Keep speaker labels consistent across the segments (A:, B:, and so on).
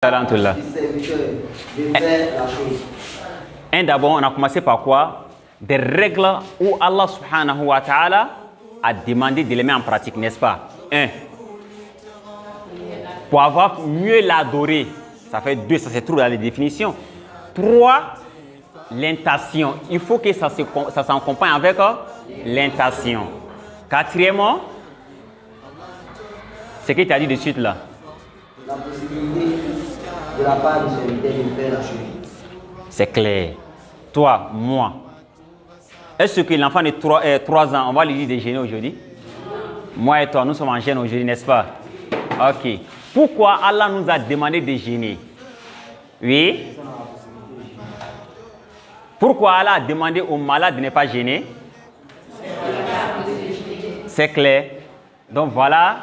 A: Alhamdulillah. Et d'abord, on a commencé par quoi? Des règles où Allah subhanahu wa ta'ala a demandé de les mettre en pratique, n'est-ce pas? 1. Pour avoir mieux l'adorer. Ça fait 2, ça se trouve dans les définitions. 3. L'intention. Il faut que ça s'accompagne avec l'intention. 4. Ce que tu as dit de suite là.
B: La possibilité de la part du serviteur de faire la chose.
A: C'est clair. Toi, moi. Est-ce que l'enfant de 3 ans, on va lui dire de jeûner aujourd'hui? Moi et toi, nous sommes en jeûne aujourd'hui, n'est-ce pas? Ok. Pourquoi Allah nous a demandé de jeûner? Oui. Pourquoi Allah a demandé aux malades de ne pas jeûner? C'est clair. Donc voilà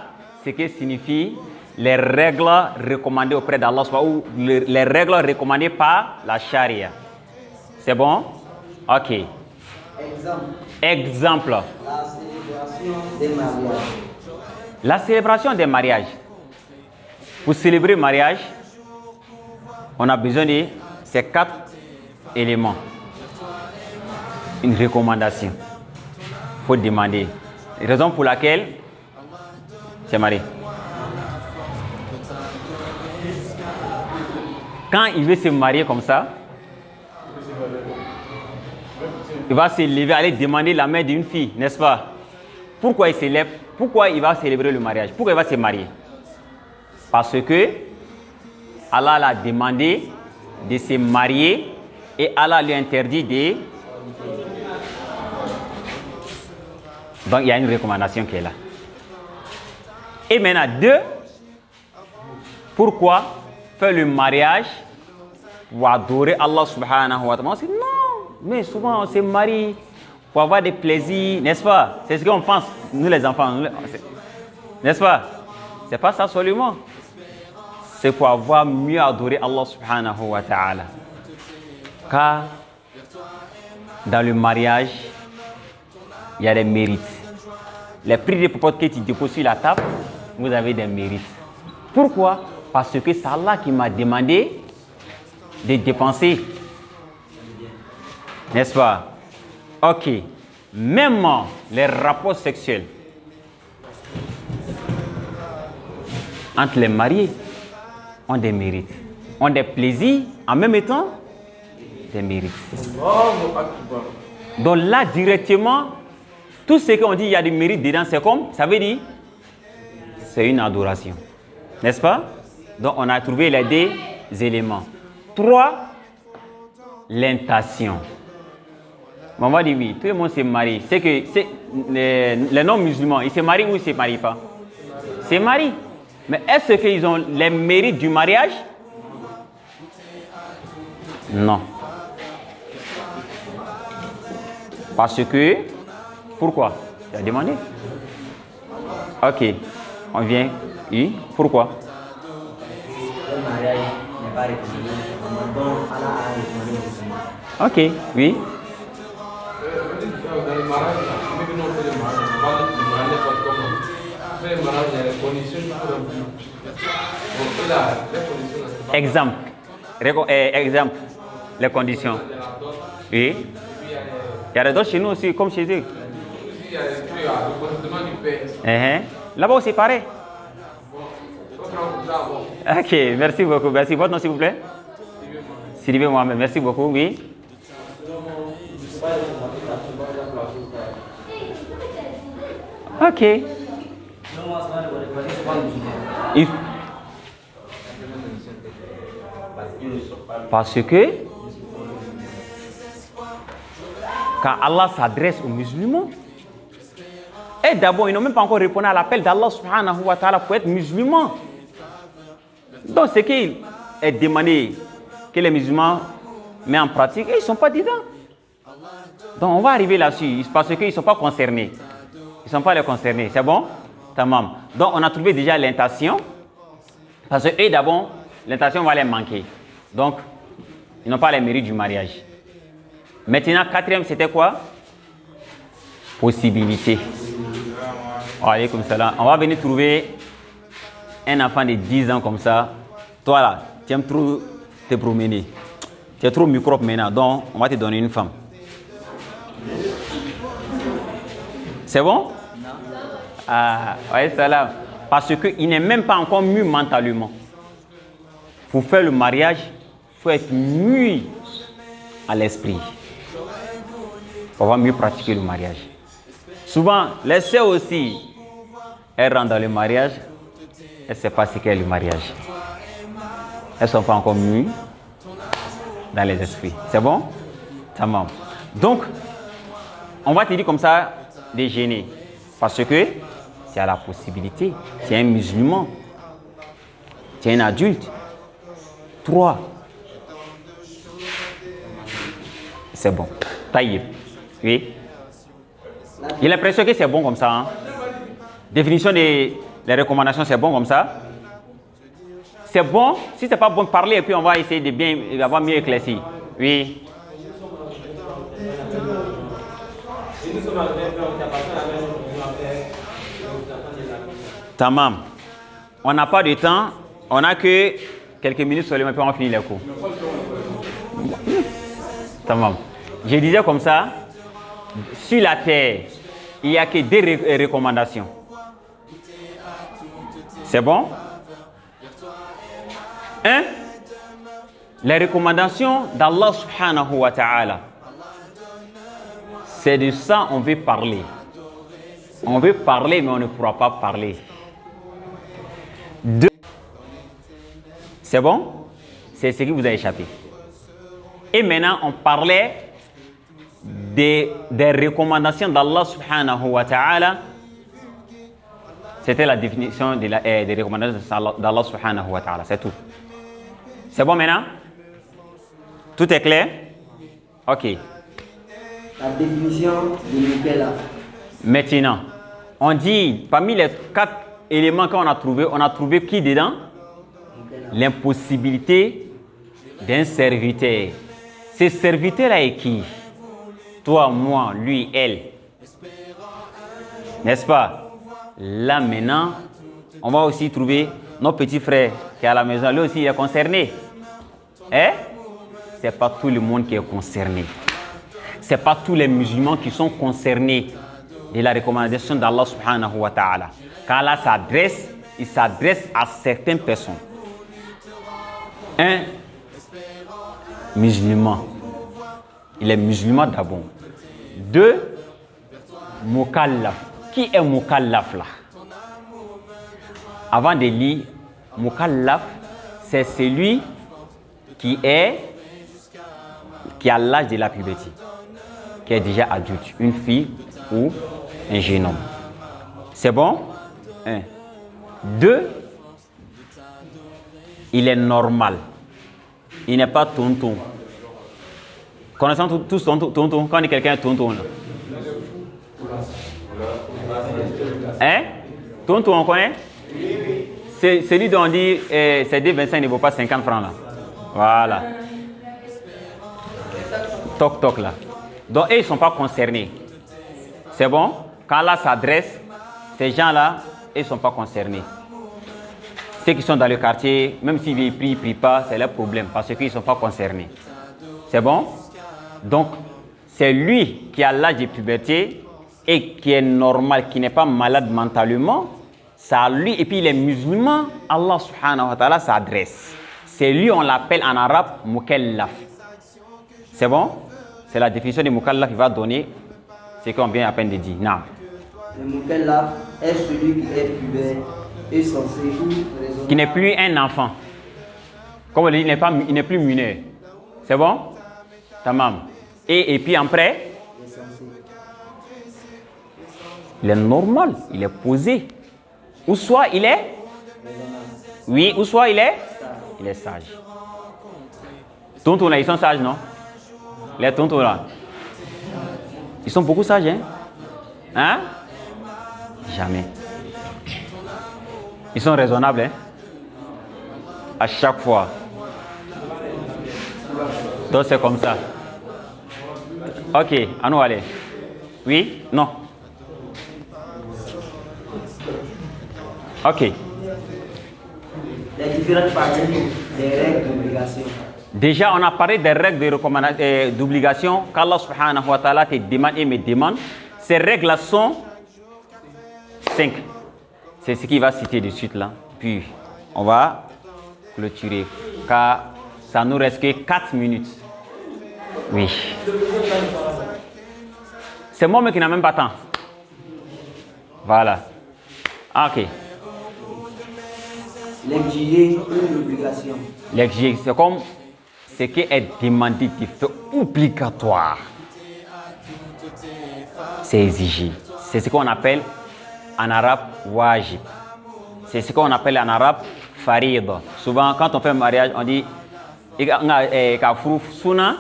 A: ce que signifie les règles recommandées auprès d'Allah ou les règles recommandées par la charia. C'est bon? Ok. Exemple.
B: La célébration des mariages.
A: La célébration des mariages. Pour célébrer le mariage, on a besoin de ces 4 éléments. Une recommandation. Il faut demander. Raison pour laquelle c'est marié. Quand il veut se marier comme ça, il va se lever, aller demander la main d'une fille, n'est-ce pas? Pourquoi il se lève? Pourquoi il va célébrer le mariage? Pourquoi il va se marier? Parce que Allah l'a demandé de se marier et Allah lui interdit de... Donc il y a une recommandation qui est là. Et maintenant 2, pourquoi faire le mariage pour adorer Allah subhanahu wa ta'ala? On dit non, mais souvent on se marie pour avoir des plaisirs, n'est-ce pas? C'est ce qu'on pense, nous les enfants, n'est-ce pas? C'est pas ça seulement. C'est pour avoir mieux adoré Allah subhanahu wa ta'ala. Car dans le mariage, il y a des mérites. Les prix de popote que tu déposes sur la table, vous avez des mérites. Pourquoi? Parce que c'est Allah qui m'a demandé de dépenser. N'est-ce pas? Ok. Même les rapports sexuels entre les mariés ont des mérites. Ont des plaisirs, en même temps, des mérites. Donc là, directement, tout ce qu'on dit, il y a des mérites dedans, c'est comme, ça veut dire, c'est une adoration. N'est-ce pas? Donc on a trouvé les 2 éléments. 3, l'intention. On va dire oui, tout le monde se marie. C'est que les non-musulmans, ils se marient ou ils ne se marient pas? Ils se marient. Mais est-ce qu'ils ont les mérites du mariage? Non. Parce que, pourquoi? Tu as demandé. Ok, on vient. Oui, pourquoi?
B: Le mariage n'est pas recommandé. Donc, Allah a recommandé.
A: Ok, oui.
C: Dans le mariage, même si on fait le mariage, on va demander pas comment. Mais le mariage, il y a les conditions pour remplir. Donc là, les conditions.
A: Exemple. Les conditions. Oui. Il y a des d'autres chez nous aussi, comme chez eux.
C: Il y a le consentement du père.
A: Là-bas, c'est pareil. Ok, merci beaucoup. Merci. Votre nom, s'il vous plaît? Sylvie Mohamed. Merci beaucoup, oui. Ok. Parce que quand Allah s'adresse aux musulmans, et d'abord, ils n'ont même pas encore répondu à l'appel d'Allah subhanahu wa ta'ala pour être musulmans. Donc, ce qu'il est demandé que les musulmans mettent en pratique, et ils ne sont pas dedans. Donc, on va arriver là-dessus, parce qu'ils ne sont pas concernés. Ils ne sont pas les concernés, c'est bon? Tamam. Donc, on a trouvé déjà l'intention, parce que eux, d'abord, l'intention va les manquer. Donc, ils n'ont pas les mérites du mariage. Maintenant, 4e, c'était quoi? Possibilité. Alaykoum salam. On va venir trouver un enfant de 10 ans comme ça. Toi là, tu aimes trop te promener. Tu es trop microbe maintenant, donc on va te donner une femme. C'est bon? Ah, ouais, salam. Parce qu'il n'est même pas encore mûr mentalement. Pour faire le mariage, il faut être mûr à l'esprit. On va mieux pratiquer le mariage. Souvent, les sœurs aussi, elles rentrent dans le mariage, elles ne savent pas ce qu'est le mariage. Elles ne sont pas encore mûres dans les esprits. C'est bon? Tamam. Donc, on va te dire comme ça de gêner. Parce que tu as la possibilité. Tu es un musulman. Tu es un adulte. 3. C'est bon. Taïb. Oui. J'ai l'impression que c'est bon comme ça. Hein? Définition des recommandations, c'est bon comme ça. C'est bon. Si c'est pas bon, parler et puis on va essayer de bien avoir mieux éclairci. Oui. Tamam. On n'a pas de temps. On n'a que quelques minutes seulement puis on finit les cours. Tamam. Je disais comme ça. Sur la terre, il n'y a que des recommandations. C'est bon? Hein? Les recommandations d'Allah subhanahu wa ta'ala. C'est de ça qu'on veut parler. On veut parler, mais on ne pourra pas parler. 2. C'est bon? C'est ce qui vous a échappé. Et maintenant, on parlait des recommandations d'Allah subhanahu wa ta'ala. C'était la définition des recommandations d'Allah subhanahu wa ta'ala. C'est tout. C'est bon maintenant? Tout est clair? Ok.
B: La définition de Mukellaf.
A: Maintenant, on dit, parmi les 4 éléments qu'on a trouvé qui dedans? L'impossibilité d'un serviteur. Ce serviteur-là est qui? Toi, moi, lui, elle. N'est-ce pas? Là, maintenant, on va aussi trouver notre petit frère qui est à la maison. Lui aussi, il est concerné. Hein? Ce n'est pas tout le monde qui est concerné. Ce n'est pas tous les musulmans qui sont concernés de la recommandation d'Allah subhanahu wa ta'ala. Quand Allah s'adresse, il s'adresse à certaines personnes. Un musulman. Il est musulman d'abord. 2, Mukallaf. Qui est Mukallaf là? Avant de lire, Mukallaf, c'est celui qui a l'âge de la puberté, qui est déjà adulte, une fille ou un jeune homme. C'est bon? 1. 2, il est normal. Il n'est pas tonton. Connaissons tous tonton, quand on dit quelqu'un est tonton là. Hein? Tonton, on connaît? C'est celui dont on dit c'est D25 ne vaut pas 50 francs là. Voilà. Toc toc là. Donc eux, ils ne sont pas concernés. C'est bon? Quand là s'adresse, ces gens-là, ils ne sont pas concernés. Ceux qui sont dans le quartier, même s'ils ne prient pas, c'est leur problème parce qu'ils ne sont pas concernés. C'est bon? Donc, c'est lui qui a l'âge de puberté et qui est normal, qui n'est pas malade mentalement. C'est à lui, et puis il est musulman, Allah subhanahu wa ta'ala s'adresse. C'est lui, on l'appelle en arabe Mukellaf. C'est bon? C'est la définition de Mukellaf qui va donner ce qu'on vient à peine de dire. Non.
B: Le Mukellaf est celui qui est pubère et censé ou raisonnable.
A: Qui n'est plus un enfant. Comme on dit, il n'est plus mineur. C'est bon? Tamam. Et puis après, il est normal, il est posé. Ou soit il est, oui, ou soit il est sage. Tontons là, ils sont sages, non? Les tontons là, ils sont beaucoup sages, hein? Hein? Jamais. Ils sont raisonnables, hein? À chaque fois. Donc c'est comme ça. Ok, à nous aller. Oui? Non? Ok.
B: Les différentes parties des règles d'obligation.
A: Déjà, on a parlé des règles de recommandation, d'obligation qu'Allah subhanahu wa ta'ala te demande et me demande. Ces règles-là sont 5. C'est ce qu'il va citer de suite là. Puis, on va clôturer. Car ça nous reste que 4 minutes. Oui. C'est moi qui n'a même pas temps. Voilà. Ok.
B: L'exiger ou l'obligation.
A: L'exiger, c'est comme ce qui est demandé, c'est obligatoire. C'est exigé. C'est ce qu'on appelle en arabe wajib. C'est ce qu'on appelle en arabe farida. Souvent, quand on fait un mariage, on dit suna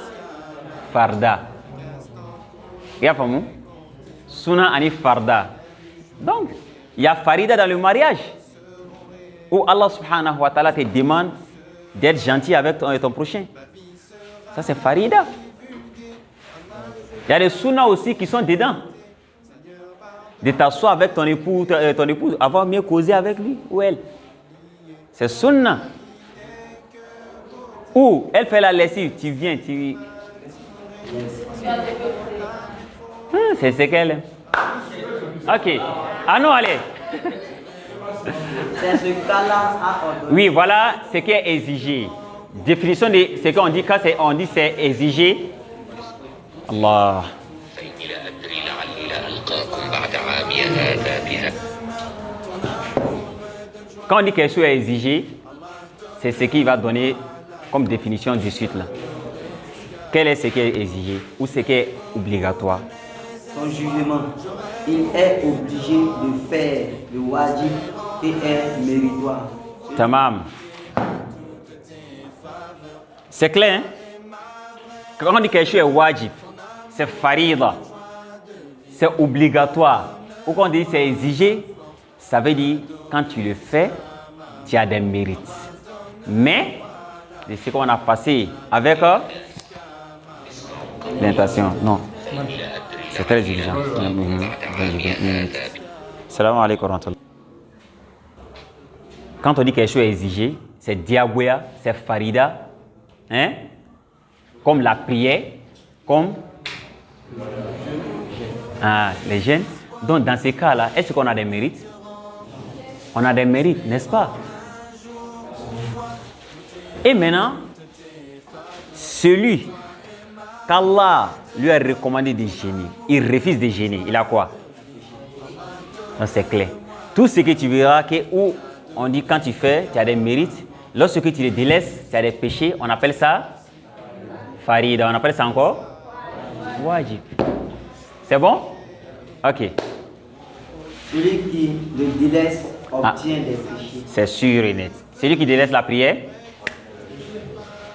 A: farda. Suna ani farda. Donc, il y a farida dans le mariage où Allah subhanahu wa ta'ala te demande d'être gentil avec ton prochain. Ça, c'est farida. Il y a des sunnas aussi qui sont dedans. De t'asseoir avec ton époux, avoir mieux causé avec lui ou elle. C'est sunna. Ou elle fait la lessive, tu viens, tu... c'est ce qu'elle aime. Ok. Ah non, allez.
B: C'est ce qu'Allah a ordonné.
A: Oui, voilà ce qui est exigé. Définition de ce qu'on dit quand on dit c'est exigé. Allah. Quand on dit quelque chose est exigé, c'est ce qu'il va donner comme définition de suite là. Quel est ce qui est exigé ou ce qui est obligatoire?
B: Son jugement. Il est obligé de faire le wajib et est méritoire.
A: Tamam. C'est clair, hein? Quand on dit quelque chose est wajib, c'est farida, c'est obligatoire. Ou quand on dit c'est exigé, ça veut dire quand tu le fais, tu as des mérites. Mais, c'est ce qu'on a passé avec l'intention. Non. C'est très exigeant. Salam alaikum wa rahmatullah. Quand on dit quelque chose est exigé, c'est diagouya, c'est farida, hein? Comme la prière, comme les jeûnes. Donc dans ces cas-là, est-ce qu'on a des mérites? On a des mérites, n'est-ce pas? Et maintenant, celui qu'Allah lui a recommandé de jeûner, il refuse de jeûner, il a quoi? Donc c'est clair. Tout ce que tu verras que où on dit quand tu fais, tu as des mérites. Lorsque tu les délaisses, tu as des péchés, on appelle ça farida, on appelle ça encore wajib. C'est bon? Ok.
B: Celui qui le délaisse obtient des péchés.
A: C'est sûr et net. Celui qui délaisse la prière,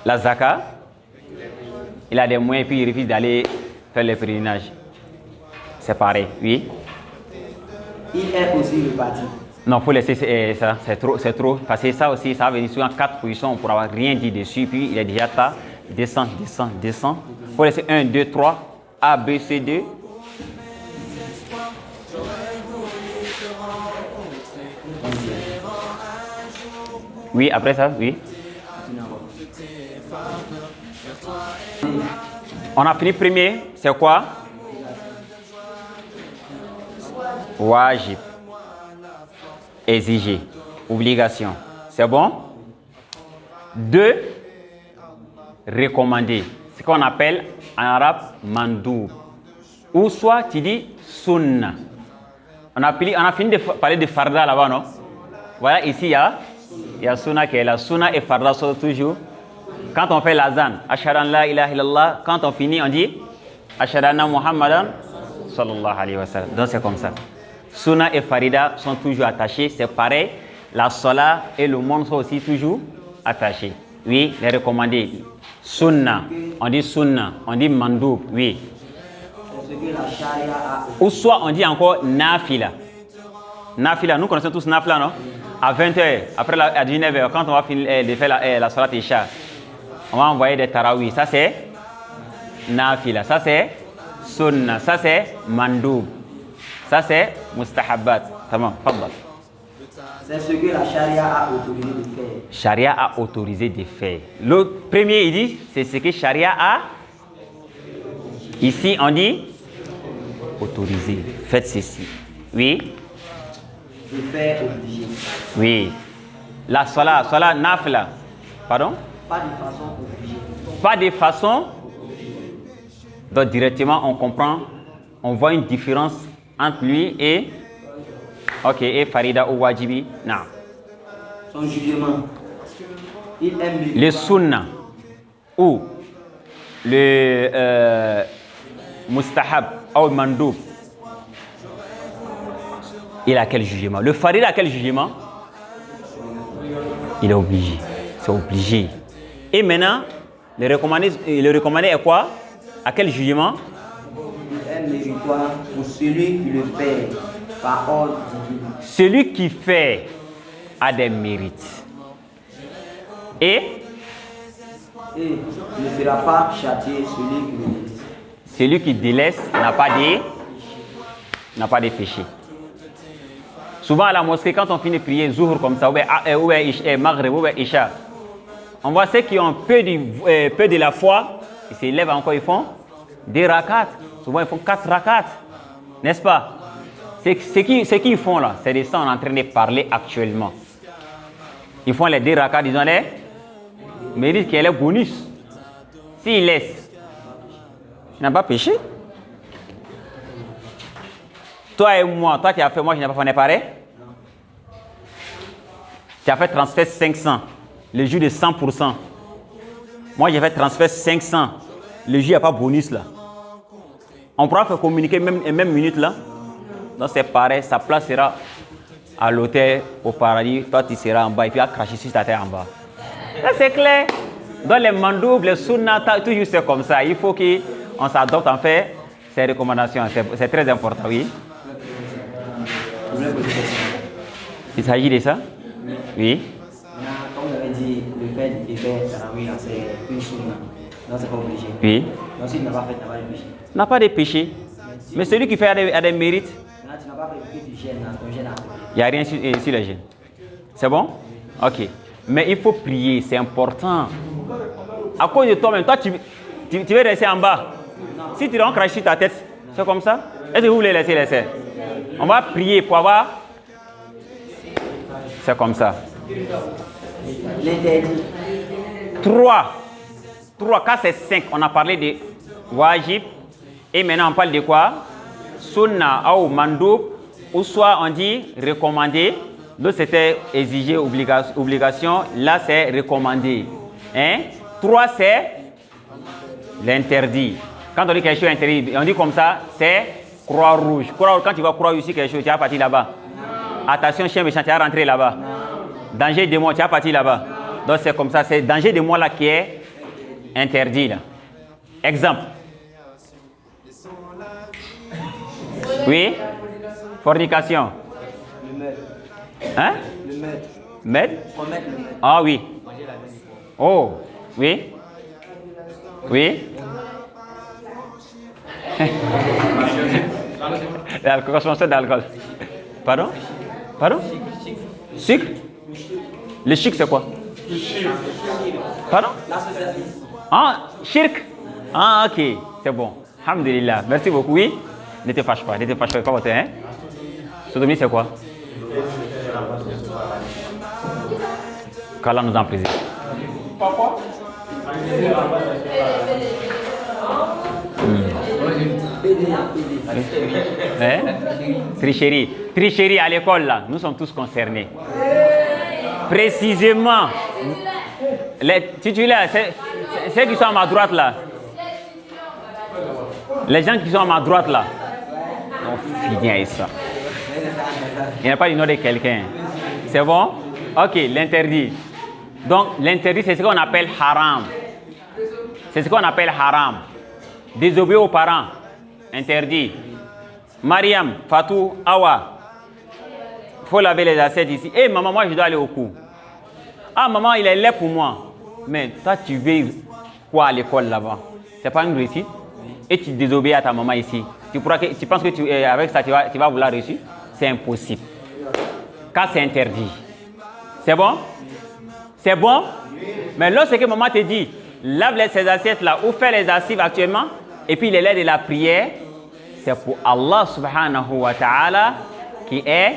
A: la zakat, il a des moyens et puis il refuse d'aller faire le pèlerinage. C'est pareil, oui.
B: Il est aussi reparti.
A: Non, il faut laisser ça, c'est trop. Parce que ça aussi, ça va venir sur 4 positions, on ne pourra rien dire dessus. Puis il est déjà tas, descend. Il faut laisser 1, 2, 3, A, B, C, 2. Oui, après ça, oui. On a fini premier, c'est quoi? Wajib. Exiger. Obligation. C'est bon? 2. Recommander. Ce qu'on appelle en arabe mandou. Ou soit tu dis sunna. On a fini de parler de farda là-bas, non? Voilà, ici il y a sunna qui est là. Sunna et farda sont toujours. Quand on fait l'azan, ashhadu an la ilaha illallah, quand on finit, on dit ashhadu anna muhammadan sallallahu alayhi wa sallam. Donc c'est comme ça. Sunna et farida sont toujours attachés, c'est pareil. La salat et le monde sont aussi toujours attachés. Oui, les recommandés. Sunna, on dit mandoub, oui.
B: C'est ce que la charia a.
A: Ou soit on dit encore nafila. Nafila, nous connaissons tous nafila, non? À 20h, après à 19h, quand on va finir de faire la salat isha, on va envoyer des tarawih. Ça c'est nafila, ça c'est sunna, ça c'est mandoub. Ça c'est mustahabbat. Tamam, fadal.
B: C'est ce que la charia a autorisé de faire.
A: Charia a autorisé de faire. Le premier, il dit, c'est ce que Charia a. Ici, on dit autorisé. Faites ceci. Oui.
B: De faire obligé.
A: Oui. La salat nafla. Pardon?
B: Pas de façon obligée.
A: Pas de façon. Donc directement, on comprend, on voit une différence entre lui et. Ok, et Farida ou Wajibi. Non.
B: Son jugement. Il aime
A: Le sunna ou le mustahab ou mandoub. Il a quel jugement? Le Farida a quel jugement? Il est obligé. C'est obligé. Et maintenant, le recommandé est quoi? À quel jugement?
B: Il est méritoire pour celui qui le fait par ordre divin.
A: Celui qui fait a des mérites. Et
B: ne sera pas châtié celui qui le délaisse.
A: Celui qui délaisse n'a pas de péché. Souvent à la mosquée, quand on finit de prier Zuhur comme ça, ou Maghrib, ou Isha, on voit ceux qui ont peu de la foi, ils s'élèvent encore, ils font des rakats. Souvent ils font 4 rakats. N'est-ce pas? Ce qu'ils font là, c'est de ça on est en train de parler actuellement. Ils font les 2 rakats, disons les méritent qu'il y ait le bonus. S'ils laissent, il n'a pas péché. Toi et moi, toi tu as fait, moi je n'ai pas fait, on est pareil. Tu as fait transfert 500, le jus de 100%. Moi j'ai fait transfert 500, le jus n'a pas bonus là. On pourra faire communiquer même minute là. Donc c'est pareil, sa place sera à l'hôtel, au paradis, toi tu seras en bas et puis à cracher sur ta tête en bas. Là c'est clair. Dans les mandoubs, les sunnah, toujours c'est comme ça. Il faut qu'on s'adopte en fait ces recommandations. C'est très important, oui. Il s'agit de ça? Oui.
B: Comme vous avez dit, le fait de faire Tarawih, c'est une sunnah. Non, c'est pas obligé.
A: Oui.
B: Donc s'il n'a pas fait, il n'a pas de péché.
A: N'a pas de péché. Mais celui qui fait a des mérites.
B: Maintenant, tu n'as pas fait que tu gênes, ton gêne a fait.
A: Il n'y a rien sur les gènes. C'est bon? Ok. Mais il faut prier, c'est important. À cause de toi-même, toi tu veux rester en bas. Si tu rentres sur ta tête, c'est comme ça? Est-ce que vous voulez laisser? On va prier pour avoir. C'est comme ça.
B: L'interdit.
A: 3. Quand c'est 5, on a parlé de wajib. Et maintenant on parle de quoi? Sunna ou mandoub. Ou soit on dit recommandé. L'autre c'était exigé, obligation. Là c'est recommandé. 3 c'est l'interdit. Quand on dit quelque chose interdit, on dit comme ça, c'est croix rouge. Quand tu vas croire ici quelque chose, tu vas partir là-bas. Attention, chien méchant, tu vas rentrer là-bas. Danger de moi, tu vas partir là-bas. Donc c'est comme ça, c'est danger de moi là qui est interdit là. Exemple. Oui? Fornication.
B: Le maître.
A: Hein?
B: Le maître.
A: Maître?
B: Promettre le maître.
A: Ah oui. Oh, oui. Oui. L'alcool, consommation d'alcool. Pardon? Sucre? Le chic c'est quoi? Pardon? Ah, shirk? Ah, ok, c'est bon. Alhamdulillah, merci beaucoup. Oui? Ne te fâche pas, pas votre hein? Sodomie c'est quoi? Qu'Allah nous en préserve. Tricherie à l'école là, nous sommes tous concernés. Précisément, les titulaires, ceux qui sont à ma droite là, les gens qui sont à ma droite là, on finit avec ça. Il n'y a pas du nom de quelqu'un. C'est bon? Ok, l'interdit. Donc l'interdit c'est ce qu'on appelle haram. C'est ce qu'on appelle haram. Désobéir aux parents, interdit. Mariam, Fatou, Awa, il faut laver les assiettes ici. Eh maman, moi je dois aller au cours. Ah maman, il est là pour moi. Mais toi tu veux quoi à l'école là-bas? C'est pas une réussite. Et tu désobéis à ta maman ici. Tu penses que avec ça tu vas vouloir réussir? C'est impossible. car c'est interdit. C'est bon? C'est bon? Mais lorsque maman te dit, lave ces assiettes-là ou fais les assises actuellement, et puis les lèvres de la prière, c'est pour Allah subhanahu wa ta'ala qui est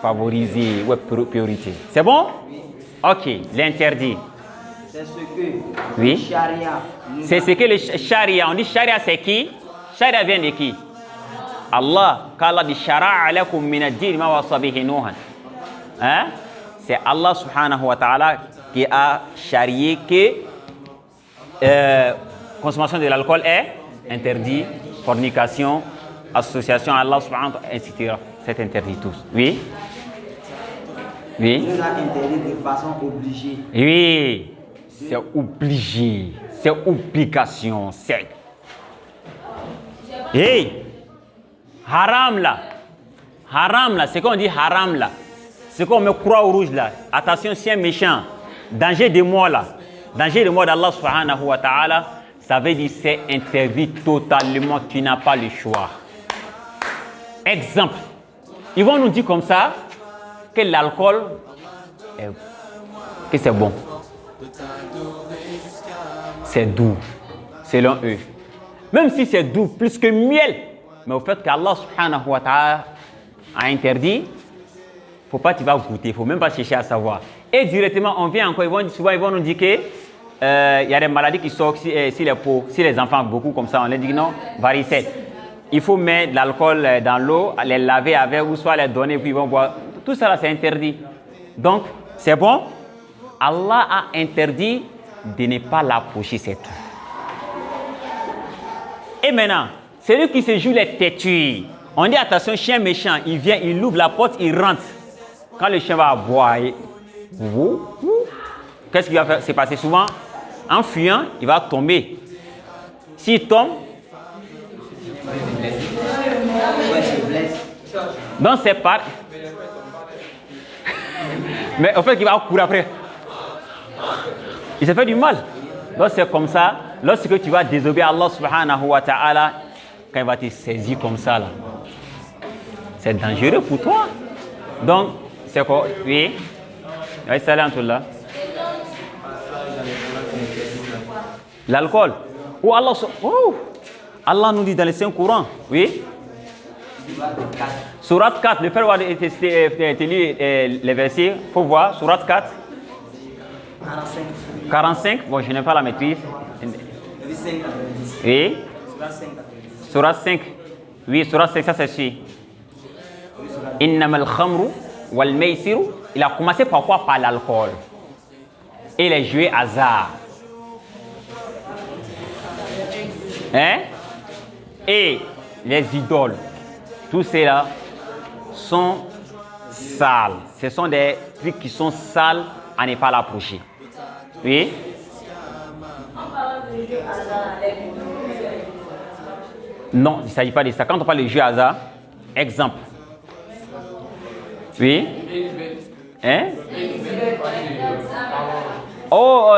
A: favorisé ou priorité. C'est bon? Ok, l'interdit.
B: C'est ce que
A: Oui.
B: le charia nous
A: C'est ce que le charia, on dit charia c'est qui? Charia vient de qui? Allah, qu'Allah dit shara'a alakum min ad-din ma wasa bihi Nuhan. Hein? C'est Allah subhanahu wa ta'ala qui a charié que consommation de l'alcool est interdit, fornication, association à Allah subhanahu wa ta'ala, etc. C'est interdit tous. Oui? Oui?
B: nous a interdit de façon obligée.
A: Oui, c'est obligé, c'est obligation, c'est. Hey, haram là, c'est qu'on dit haram là, c'est qu'on met croix rouge là. Attention, chien méchant, danger de moi là, danger de moi d'Allah subhanahu wa ta'ala, ça veut dire c'est interdit totalement, tu n'as pas le choix. Exemple, ils vont nous dire comme ça que l'alcool, que c'est bon. C'est doux, selon eux. Même si c'est doux, plus que miel. Mais au fait qu'Allah subhanahu wa ta'ala a interdit, il ne faut pas tu vas goûter, il ne faut même pas chercher à savoir. Et directement, on vient encore, souvent ils vont nous dire que y a des maladies qui sortent si les peaux, si les enfants beaucoup comme ça, on leur dit non, varicelle. Il faut mettre de l'alcool dans l'eau, les laver avec ou soit les donner, puis ils vont boire. Tout ça là, c'est interdit. Donc, c'est bon. Allah a interdit de ne pas l'approcher, c'est tout. Et maintenant, celui qui se joue les têtus, on dit attention, chien méchant, il vient, il ouvre la porte, il rentre. Quand le chien va boire, qu'est-ce qu'il va faire? C'est passé souvent, en fuyant, il va tomber. S'il tombe, donc c'est pas. Mais en fait, il va courir après. Il se fait du mal. Donc c'est comme ça, lorsque tu vas désobéir à Allah subhanahu wa ta'ala, quand il va te saisir comme ça, là, c'est dangereux pour toi. Donc, c'est quoi? Oui. Oui, salam là. L'alcool. Ou Allah, Allah nous dit dans les 5 courants. Oui. Surat 4, le frère va te lire les versets. Il faut voir. Surat 4. 45. Bon, je n'ai pas la maîtrise. Oui. Surat 5. Oui, Surat 5, ça c'est sûr. Innamal khamru wal maisiru. Il a commencé par quoi? Par l'alcool. Et les jeux hasard. Hein? Et les idoles. Tous ceux-là sont sales. Ce sont des trucs qui sont sales à ne pas l'approcher. Oui? Non, il ne s'agit pas de ça. Quand on parle de jeu hasard, exemple. Oui? Hein? Oh,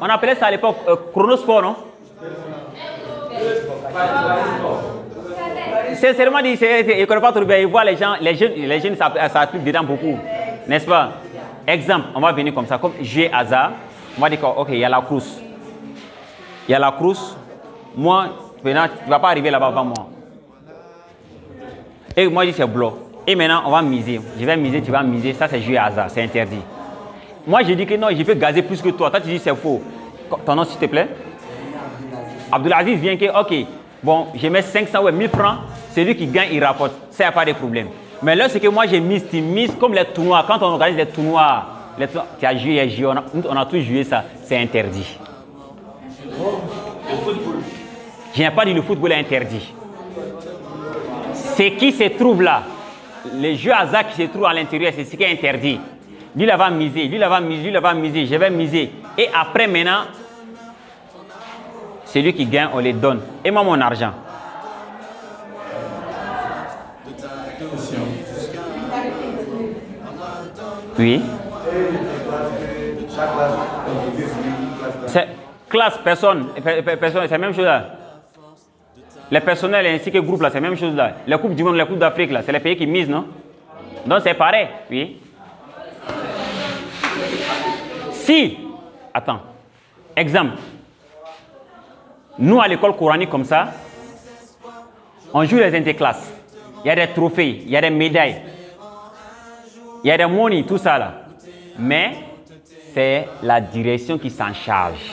A: on appelait ça à l'époque chronosport, non? Sincèrement dit, il ne connaît pas trop bien. Il voit les jeunes ça truc dedans beaucoup. N'est-ce pas? Exemple, on va venir comme ça, comme jeu hasard. On va dire ok, il y a la course. Il y a la course. Moi, maintenant, tu ne vas pas arriver là-bas avant moi. Et moi, je dis c'est bloc. Et maintenant, on va miser. Je vais miser, tu vas miser. Ça, c'est jeu hasard, c'est interdit. Moi, je dis que non, je peux gazer plus que toi. Toi, tu dis c'est faux. Ton nom, s'il te plaît? Abdulaziz vient que, ok, bon, je mets 500 ou 1000 francs. Celui qui gagne, il rapporte. Ça, il n'y a pas de problème. Mais là, c'est que moi, j'ai mise, tu mises comme les tournois. Quand on organise les tournois, tu as joué, on a tous joué ça. C'est interdit.
B: Le football.
A: Je n'ai pas dit le football est interdit. Ce qui se trouve là, les jeux hasard qui se trouvent à l'intérieur, c'est ce qui est interdit. Lui, il va miser, lui, il va miser, lui, il va miser, je vais miser. Et après, maintenant, celui qui gagne, on les donne. Et moi, mon argent. Oui. C'est classe, personne, c'est la même chose là. Les personnels ainsi que groupe là, c'est la même chose là. Les coupes du monde, les coupes d'Afrique là, c'est les pays qui misent, non? Donc c'est pareil, oui. Si, attends, exemple, nous à l'école coranique comme ça, on joue les interclasses. Il y a des trophées, il y a des médailles, il y a des monnaies, tout ça là. Mais c'est la direction qui s'en charge.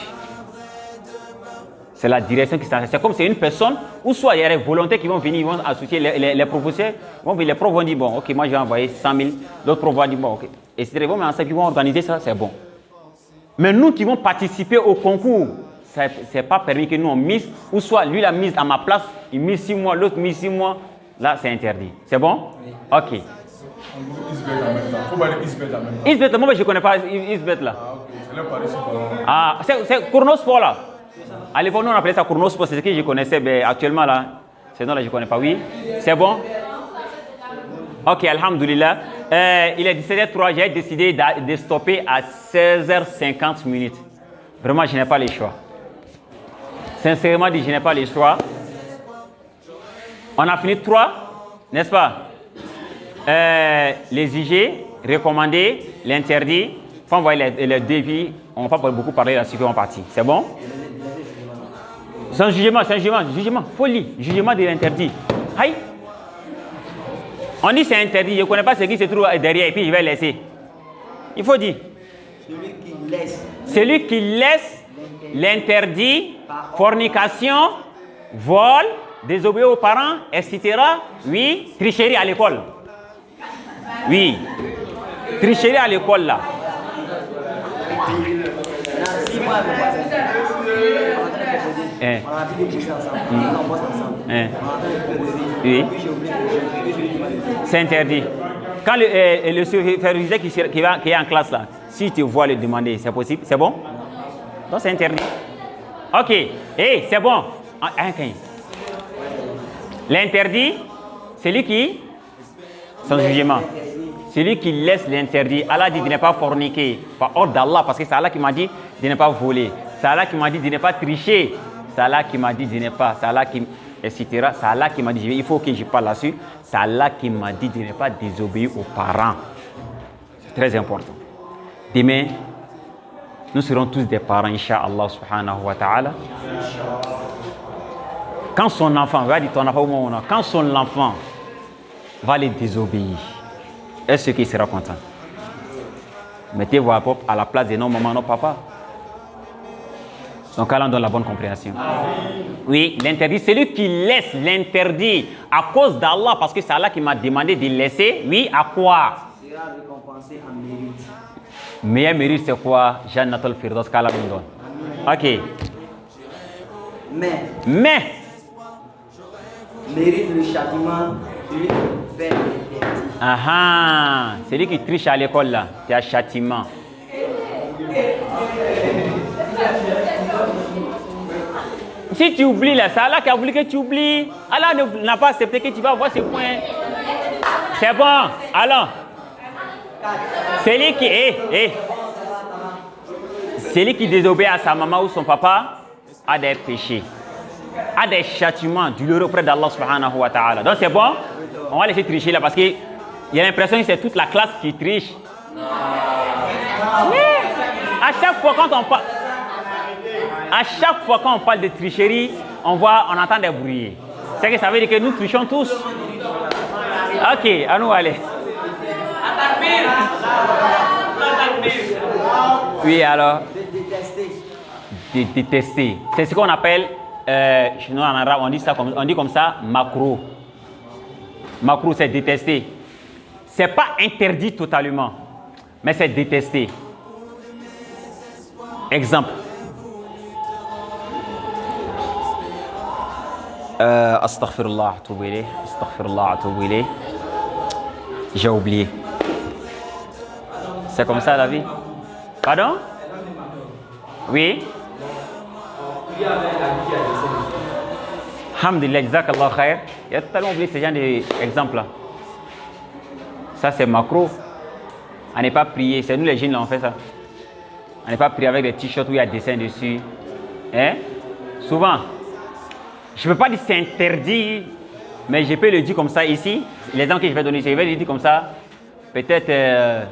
A: C'est la direction qui s'en charge. C'est comme c'est une personne, ou soit il y a des volontaires qui vont venir, ils vont associer les professeurs. Les profs vont dire, bon, ok, moi je vais envoyer 100 000. D'autres profs vont dire, bon, ok. Et c'est bon, mais ensemble, ils vont organiser ça, c'est bon. Mais nous qui vont participer au concours, ce n'est pas permis que nous on mise, ou soit lui la mise à ma place, il mise 6 mois, l'autre mise 6 mois. Là, c'est interdit. C'est bon? Oui. Ok.
C: Isbet en même temps. Faut pas dire Isbet en même temps.
A: Isbet, moi je ne connais pas Isbet là.
C: Ah, ok. C'est le Paris Sport.
A: Ah, c'est Chronosport là. À l'époque, nous on appelait ça Chronosport, c'est ce que je connaissais, mais actuellement là, c'est non là, je ne connais pas. Oui? C'est bon? Ok, alhamdoulilah. Il est 17h03, j'ai décidé de stopper à 16h50 minutes. Vraiment, je n'ai pas le choix. Sincèrement dit, je n'ai pas le choix. On a fini 3, n'est-ce pas? Les IG, recommandés, l'interdit. Il faut envoyer les défis. On ne va pas beaucoup parler là-dessus qu'on est parti. C'est bon? C'est un jugement, jugement, folie, jugement de l'interdit. Aïe! On dit c'est interdit, je ne connais pas ce qui se trouve derrière et puis je vais laisser. Il faut dire. Celui qui laisse l'interdit, fornication, vol, désobéir aux parents, etc. Oui, tricherie à l'école. Oui, tricherie à l'école là. Oui. C'est interdit. Quand le superviseur qui est en classe là, si tu vois le demander, c'est possible? C'est bon? Donc c'est interdit. Ok. C'est bon. L'interdit, c'est lui qui, sans jugement, celui qui laisse l'interdit. Allah dit de ne pas forniquer, par ordre d'Allah, parce que c'est Allah qui m'a dit de ne pas voler. C'est Allah qui m'a dit de ne pas tricher. C'est Allah qui m'a dit de ne pas, c'est Allah qui, etc. C'est Allah qui m'a dit, il faut que je parle là-dessus. C'est Allah qui m'a dit de ne pas désobéir aux parents. C'est très important. Demain, nous serons tous des parents, Inch'Allah subhanahu wa ta'ala. Quand son enfant, va dire ton enfant, quand son enfant va les désobéir, est-ce qu'il sera content? Mettez-vous à la place de nos mamans, nos papas. Donc, allons dans la bonne compréhension. Oui, l'interdit, c'est lui qui laisse l'interdit à cause d'Allah, parce que c'est Allah qui m'a demandé de laisser. Oui, à quoi?
B: Il sera récompensé en mérite.
A: Meilleur mérite, c'est quoi? Jannatul Firdaus, qu'Allah nous donne. Ok. Mais.
B: Mérite le châtiment, celui qui fait l'interdit.
A: Celui qui triche à l'école là, c'est un châtiment. Si tu oublies là, c'est Allah qui a voulu que tu oublies. Allah n'a pas accepté que tu vas avoir ce point. C'est bon. Alors, celui qui désobéit à sa maman ou son papa a des péchés, a des châtiments douloureux auprès d'Allah subhanahu wa ta'ala. Donc c'est bon. On va laisser tricher là parce qu'il y a l'impression que c'est toute la classe qui triche. Mais à chaque fois quand on parle de tricherie, on entend des bruits. C'est que ça veut dire que nous trichons tous. Ok, à nous aller. Oui, alors. Détester. C'est ce qu'on appelle, chez nous en arabe, on dit comme ça, makruh. Makruh, c'est détester. C'est pas interdit totalement, mais c'est détester. Exemple. Astaghfirullah, atubu ilayh. J'ai oublié. C'est comme ça la vie. Pardon? Oui. Alhamdulillah, jazakallah khair. Il y a totalement oublié ce genre d'exemple là. Ça c'est makruh. On n'est pas prié, c'est nous les jeunes là on fait ça. On n'est pas prié avec des t-shirts où il y a des dessins dessus. Hein? Souvent. Je ne peux pas dire c'est interdit, mais je peux le dire comme ça ici. Les gens que je vais donner, je vais le dire comme ça. peut-être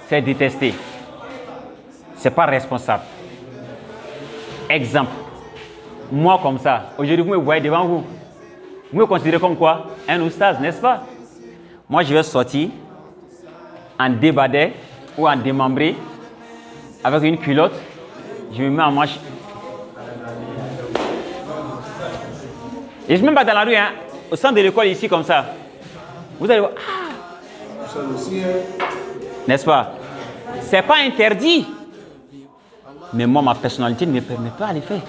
A: c'est détesté. C'est pas responsable. Exemple. Moi comme ça, aujourd'hui vous me voyez devant vous. Vous me considérez comme quoi? Un oustaz, n'est-ce pas? Moi je vais sortir en débardeur ou en démembré avec une culotte. Je me mets en marche. Et je ne suis même pas dans la rue, hein, au centre de l'école ici comme ça. Vous allez voir. Ah! N'est-ce pas? C'est pas interdit. Mais moi, ma personnalité ne me permet pas de le faire.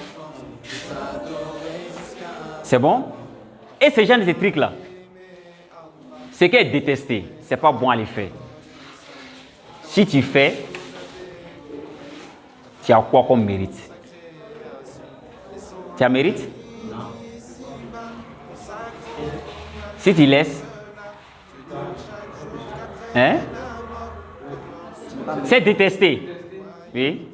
A: C'est bon? Et ce genre de trucs-là, ce qui est détesté, c'est pas bon à les faire. Si tu fais, tu as quoi comme mérite? Tu as mérite? Non. Si tu laisses, hein? C'est détesté. Oui?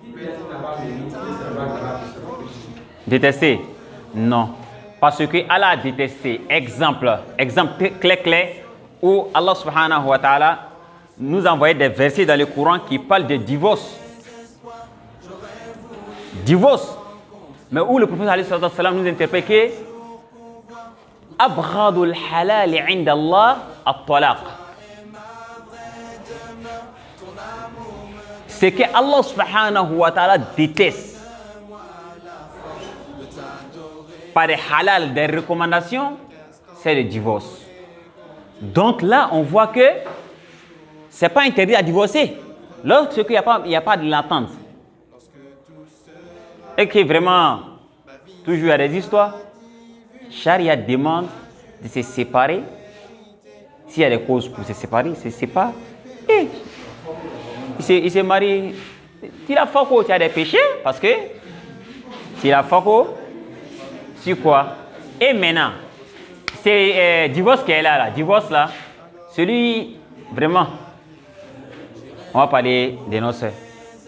A: Détesté? Non. Parce que Allah a détesté. Exemple clair où Allah subhanahu wa ta'ala nous envoie des versets dans le Coran qui parlent de divorce. Divorce. Mais où le prophète alayhi salatu wassalam nous interpelle que Abghadul halal inda Allah at-talaq. C'est que Allah subhanahu wa ta'ala déteste. Par des halal, des recommandations, c'est le divorce. Donc là, on voit que ce n'est pas interdit à divorcer. Lorsqu'il n'y a pas de l'attente. Et que vraiment, toujours il y a des histoires, Charia demande de se séparer. S'il y a des causes pour se séparer, il se sépare. Et il se marie. Tu as fait tu as des péchés parce que tu as fait sur quoi? Et maintenant, c'est divorce qui est là, divorce là, celui vraiment, on va parler de nos soeurs.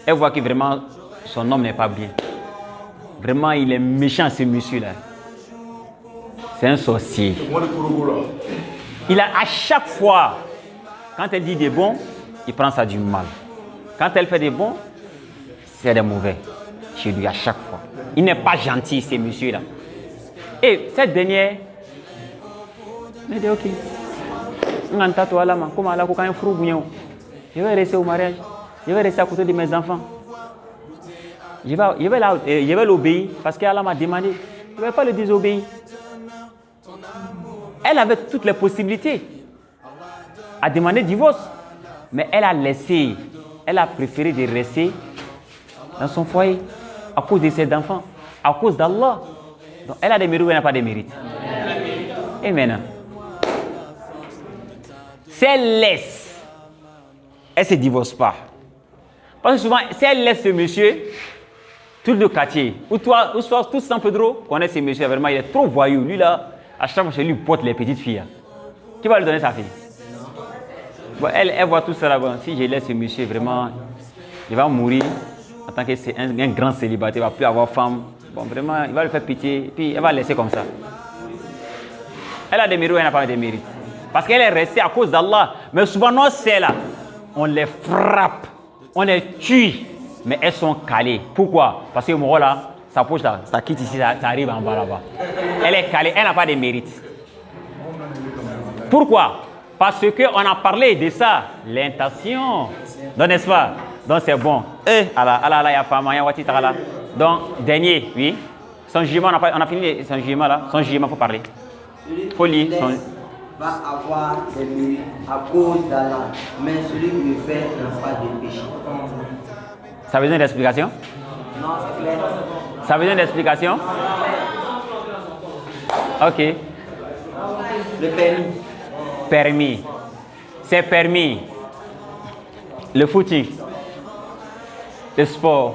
A: Elle voit que vraiment son homme n'est pas bien. Vraiment, il est méchant ce monsieur-là. C'est un sorcier. Il a à chaque fois, quand elle dit des bons, il prend ça du mal. Quand elle fait des bons, c'est des mauvais. Chez lui à chaque fois. Il n'est pas gentil ce monsieur-là. Et cette dernière, elle dit ok. Je vais rester au mariage. Je vais rester à côté de mes enfants. Je vais l'obéir parce qu'Allah m'a demandé. Je ne vais pas le désobéir. Elle avait toutes les possibilités à demander divorce. Mais elle a laissé, elle a préféré de rester dans son foyer à cause de ses enfants, à cause d'Allah. Donc elle a des mérites ou elle n'a pas de mérites? Et maintenant, si elle laisse, elle ne se divorce pas. Parce que souvent, si elle laisse ce monsieur, tout le quartier, ou soit tout San Pedro connaît ce monsieur, vraiment, il est trop voyou. Lui là, à chaque fois, je lui porte les petites filles. Qui va lui donner sa fille? Bon, elle voit tout ça là. Bon, si je laisse ce monsieur, vraiment, il va mourir en tant que c'est un grand célibataire, il ne va plus avoir femme. Bon, vraiment, il va lui faire pitié, puis elle va le laisser comme ça. Elle a des mérites ou elle n'a pas de mérites. Parce qu'elle est restée à cause d'Allah. Mais souvent, nos sœurs là, on les frappe, on les tue, mais elles sont calées. Pourquoi? Parce que mon là, sa poche là, ça quitte ici, ça arrive en bas là-bas. Elle est calée, elle n'a pas de mérite. Pourquoi? Parce qu'on a parlé de ça, l'intention. Donc, n'est-ce pas? Donc, c'est bon. Donc, dernier, oui. Son jugement, on a fini son jugement là. Son jugement, il faut parler. Il faut lire.
B: Va avoir des mérites à cause d'Allah, mais celui qui le fait n'a pas de péché.
A: Ça veut dire d'explication?
B: Non, c'est clair.
A: Ça veut dire d'explication? Ok.
B: Le permis.
A: Permis. C'est permis. Le footing. Le sport.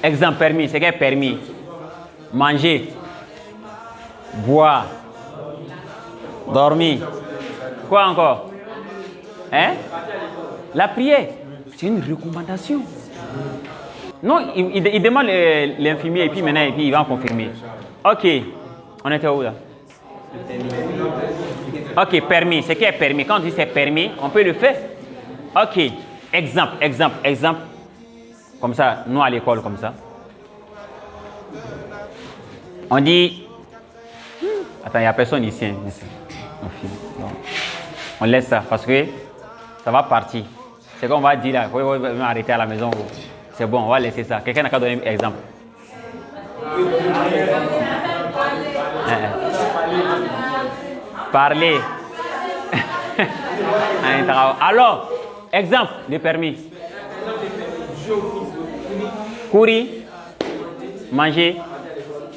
A: Exemple permis. C'est quel permis? Manger. Boire. Dormir. Quoi encore? Hein? La prière. C'est une recommandation. Non, il demande l'infirmier et puis maintenant il va en confirmer. Ok. On était où là? Ok, permis. C'est qui est permis? Quand on dit c'est permis, on peut le faire. Ok, exemple. Comme ça, nous à l'école, comme ça. On dit... Attends, il n'y a personne ici. On laisse ça parce que ça va partir. C'est qu'on va dire là, il faut arrêter à la maison. C'est bon, on va laisser ça. Quelqu'un n'a qu'à donner un exemple. Parler. Alors, exemple de permis. Courir, manger,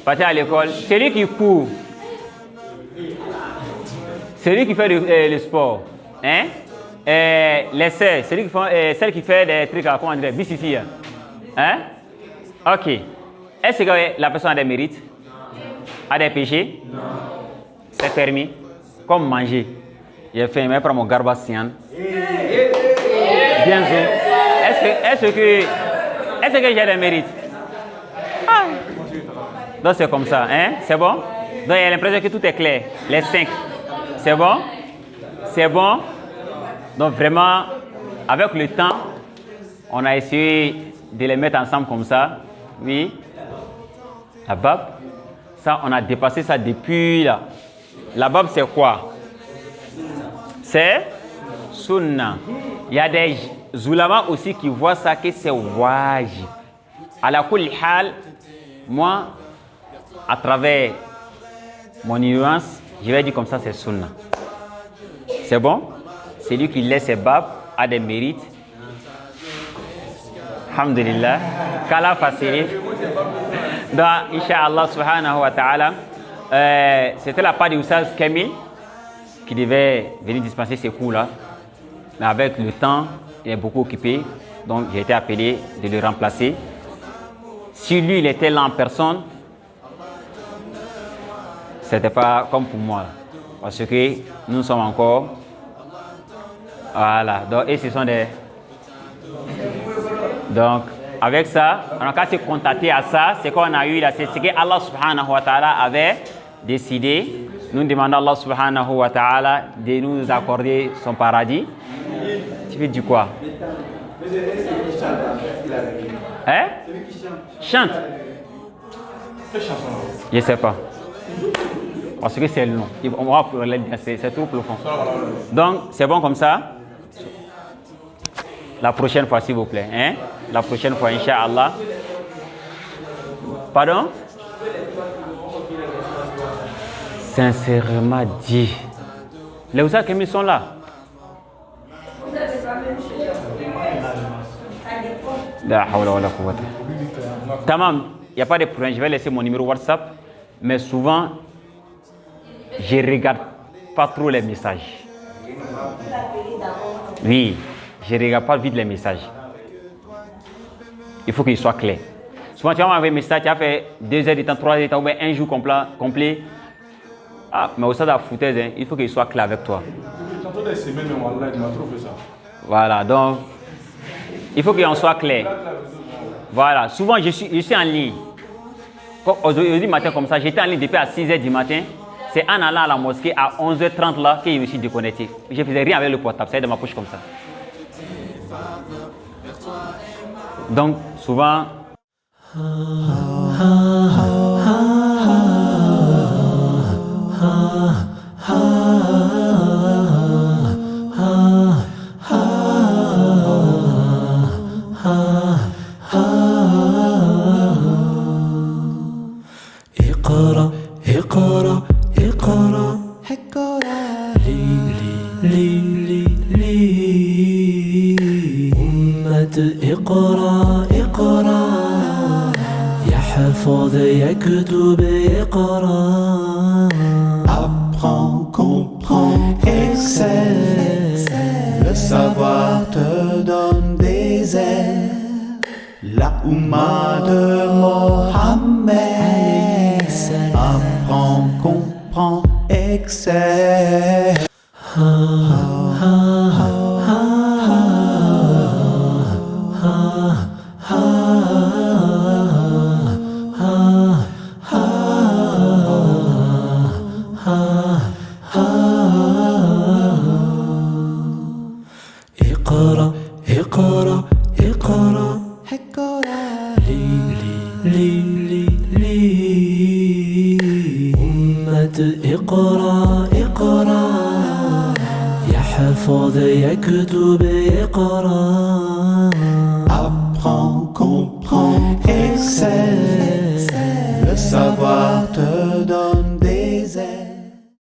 A: partir à l'école. Celui qui court, celui qui fait le sport, hein? Les sœurs, celle qui fait des trucs, comment dire, BCC, hein? Ok. Est-ce que la personne a des mérites? A des péchés? Non. C'est permis. Comme manger. J'ai fait un pour mon garbassian. Bien sûr. Est-ce que j'ai des mérites? Ah. Donc c'est comme ça, hein? C'est bon? Donc il y a l'impression que tout est clair. Les 5. C'est bon? C'est bon? Donc vraiment, avec le temps, on a essayé de les mettre ensemble comme ça. Oui. La bab. Ça, on a dépassé ça depuis là. La bab, c'est quoi? C'est sunna. Il y a des ulama aussi qui voient ça que c'est wajib. À la kulli hal, moi, à travers mon nuance, je vais dire comme ça, c'est sunna. C'est bon? Celui qui laisse ses babs a des mérites. Alhamdulillah. Qu'Allah facilite. Donc, Inch'Allah subhanahu wa ta'ala, c'était la part de Oussaz Kamil qui devait venir dispenser ces cours-là. Mais avec le temps, il est beaucoup occupé. Donc, j'ai été appelé de le remplacer. Si lui, il était là en personne, c'était pas comme pour moi. Parce que nous sommes encore... Voilà. Donc, et ce sont des... Donc, avec ça, on a qu'à se contacter à ça. C'est qu'on a eu là, c'est ce que Allah subhanahu wa ta'ala avait décidé. Nous demandons à Allah subhanahu wa ta'ala de nous accorder son paradis. Tu veux dire quoi? Hein? Chante. Je ne sais pas. Parce que c'est long. On va c'est trop profond. Donc, c'est bon comme ça? La prochaine fois, s'il vous plaît. Hein? La prochaine fois, Inch'Allah. Pardon? Sincèrement dit. Les Oussas Kamil sont là. Tamam, il n'y a pas de problème. Je vais laisser mon numéro WhatsApp. Mais souvent, je ne regarde pas trop les messages. Oui. Je ne regarde pas vite les messages. Il faut qu'il soit clair. Souvent, tu vas m'envoyer un message, tu as fait 2 heures de temps, 3 heures de temps, ou bien un jour complet. Ah, mais au stade de la foutaise, hein, il faut qu'il soit clair avec toi. Voilà, donc, il faut qu'on soit clair. Voilà, souvent, je suis en ligne. Aujourd'hui matin, comme ça, j'étais en ligne depuis à 6 heures du matin. C'est en allant à la mosquée à 11h30 là que je me suis déconnecté. Je ne faisais rien avec le portable, c'est dans ma poche comme ça. Donc, souvent...
D: اقرأ اقرأ اقرأ اقرأ اقرأ يحفظ يكتب اقرأ
E: Apprends, comprends, excelle. Le savoir te donne des ailes. La Oumma de Mohammed. Apprends, comprends, excelle.
D: اقرأ اقرأ اقرأ يحفظ يكتب اقرأ.
E: Apprends, comprends, excelle.